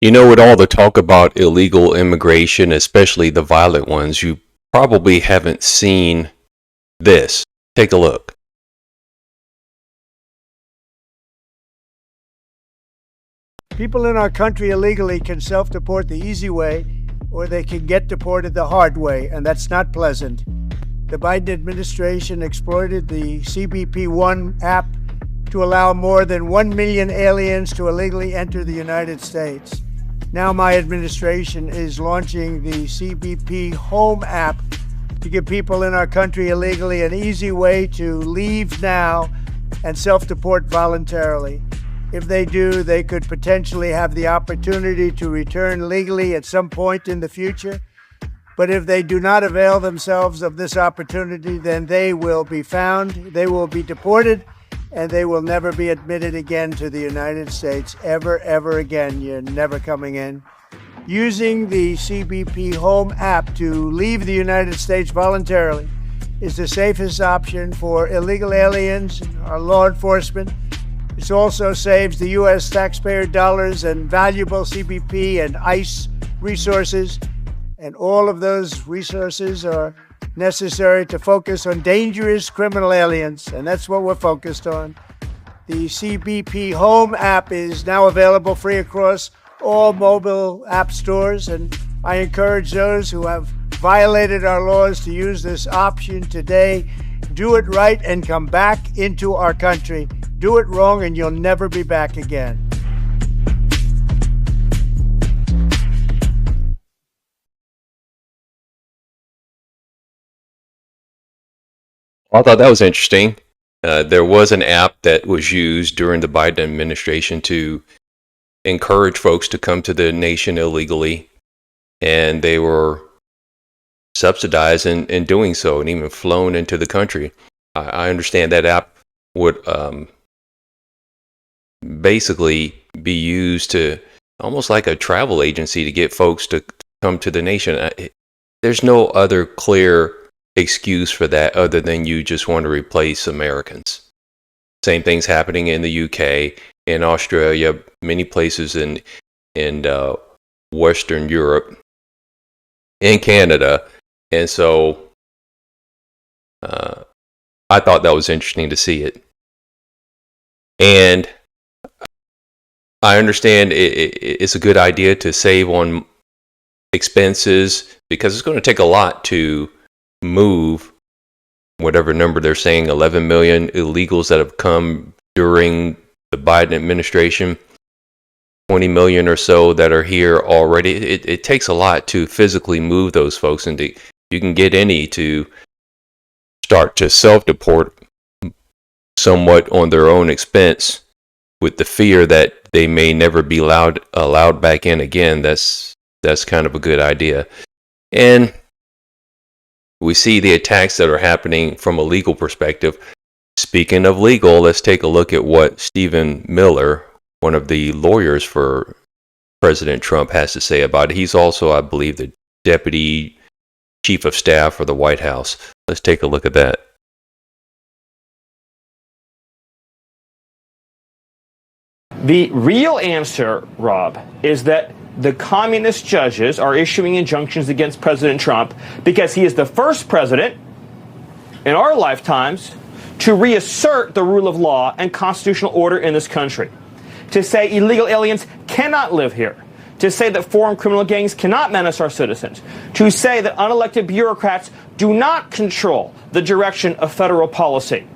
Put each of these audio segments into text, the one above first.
You know, with all the talk about illegal immigration, especially the violent ones, you probably haven't seen this. Take a look. People in our country illegally can self-deport the easy way, or they can get deported the hard way, and that's not pleasant. The Biden administration exploited the CBP One app to allow more than 1 million aliens to illegally enter the United States. Now my administration is launching the CBP Home app to give people in our country illegally an easy way to leave now and self-deport voluntarily. If they do, they could potentially have the opportunity to return legally at some point in the future. But if they do not avail themselves of this opportunity, then they will be found, they will be deported, and they will never be admitted again to the United States, ever again. You're never coming in. Using the CBP Home app to leave the United States voluntarily is the safest option for illegal aliens and our law enforcement. It also saves the U.S. taxpayer dollars and valuable CBP and ICE resources. And all of those resources are necessary to focus on dangerous criminal aliens, and that's what we're focused on. The CBP Home app is now available free across all mobile app stores, and I encourage those who have violated our laws to use this option today. Do it right and come back into our country. Do it wrong and you'll never be back again. I thought that was interesting. There was an app that was used during the Biden administration to encourage folks to come to the nation illegally, and they were subsidized in doing so and even flown into the country. I understand that app would basically be used to almost like a travel agency to get folks to come to the nation. There's no other clear excuse for that other than you just want to replace Americans. Same thing's happening in the UK, in Australia, many places in Western Europe, in Canada. And so I thought that was interesting to see it. And I understand it's a good idea to save on expenses because it's going to take a lot to move whatever number they're saying, 11 million illegals that have come during the Biden administration, 20 million or so that are here already. It takes a lot to physically move those folks, and you can get any to start to self-deport somewhat on their own expense with the fear that they may never be allowed back in again. That's kind of a good idea. And we see the attacks that are happening from a legal perspective. Speaking of legal, let's take a look at what Stephen Miller, one of the lawyers for President Trump, has to say about it. He's also, I believe, the deputy chief of staff for the White House. Let's take a look at that. The real answer, Rob, is that the communist judges are issuing injunctions against President Trump because he is the first president in our lifetimes to reassert the rule of law and constitutional order in this country, to say illegal aliens cannot live here, to say that foreign criminal gangs cannot menace our citizens, to say that unelected bureaucrats do not control the direction of federal policy,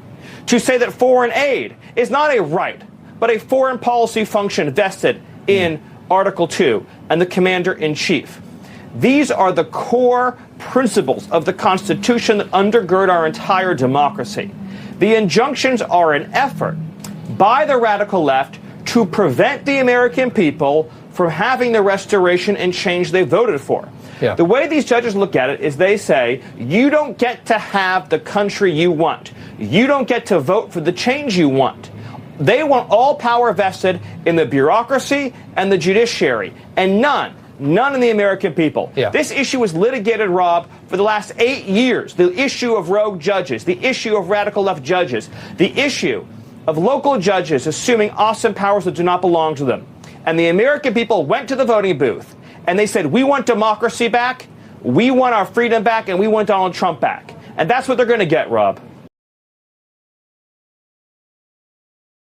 to say that foreign aid is not a right, but a foreign policy function vested in Article 2 and the Commander-in-Chief. These are the core principles of the Constitution that undergird our entire democracy. The injunctions are an effort by the radical left to prevent the American people from having the restoration and change they voted for. Yeah. The way these judges look at it is they say, you don't get to have the country you want. You don't get to vote for the change you want. They want all power vested in the bureaucracy and the judiciary, and none in the American people. Yeah. This issue was litigated, Rob, for the last 8 years. The issue of rogue judges, the issue of radical left judges, the issue of local judges assuming awesome powers that do not belong to them. and the American people went to the voting booth and they said, we want democracy back, we want our freedom back, and we want Donald Trump back. And that's what they're going to get, Rob.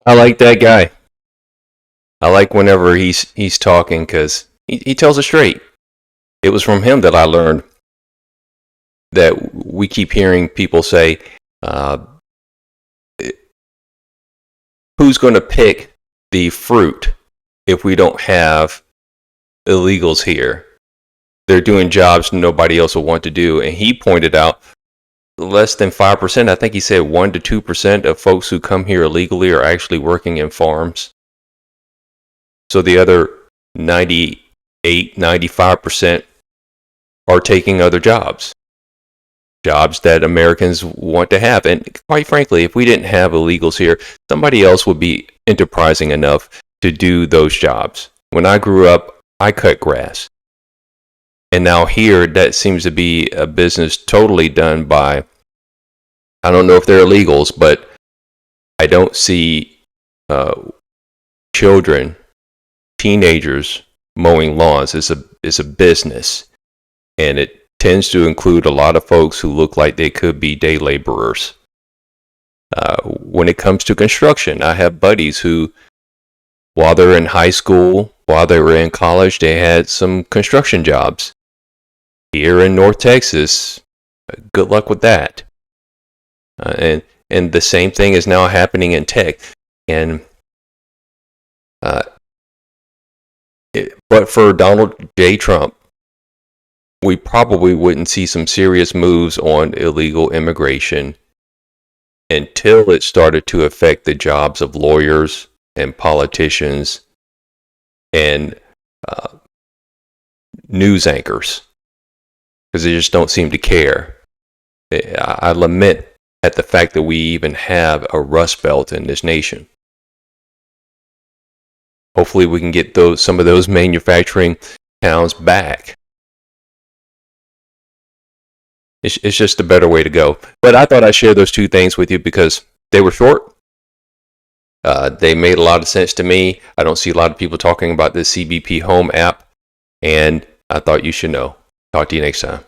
I like that guy. I like whenever he's talking because he tells it straight. It was from him that I learned that we keep hearing people say, who's going to pick the fruit if we don't have illegals here? They're doing jobs nobody else will want to do. And he pointed out less than 5%, I think he said 1 to 2% of folks who come here illegally are actually working in farms. So the other 98, 95% are taking other jobs that Americans want to have. And quite frankly, if we didn't have illegals here, somebody else would be enterprising enough to do those jobs. When I grew up, I cut grass. And now here, that seems to be a business totally done by, I don't know if they're illegals, but I don't see children, teenagers mowing lawns. It's a business. And it tends to include a lot of folks who look like they could be day laborers. When it comes to construction, I have buddies who, while they're in high school, while they were in college, they had some construction jobs. Here in North Texas, good luck with that. And the same thing is now happening in tech. And but for Donald J. Trump, we probably wouldn't see some serious moves on illegal immigration until it started to affect the jobs of lawyers and politicians and news anchors, because they just don't seem to care. I lament at the fact that we even have a Rust Belt in this nation. Hopefully we can get some of those manufacturing towns back. It's just a better way to go. But I thought I'd share those two things with you because they were short. They made a lot of sense to me. I don't see a lot of people talking about this CBP Home app, and I thought you should know. Talk to you next time.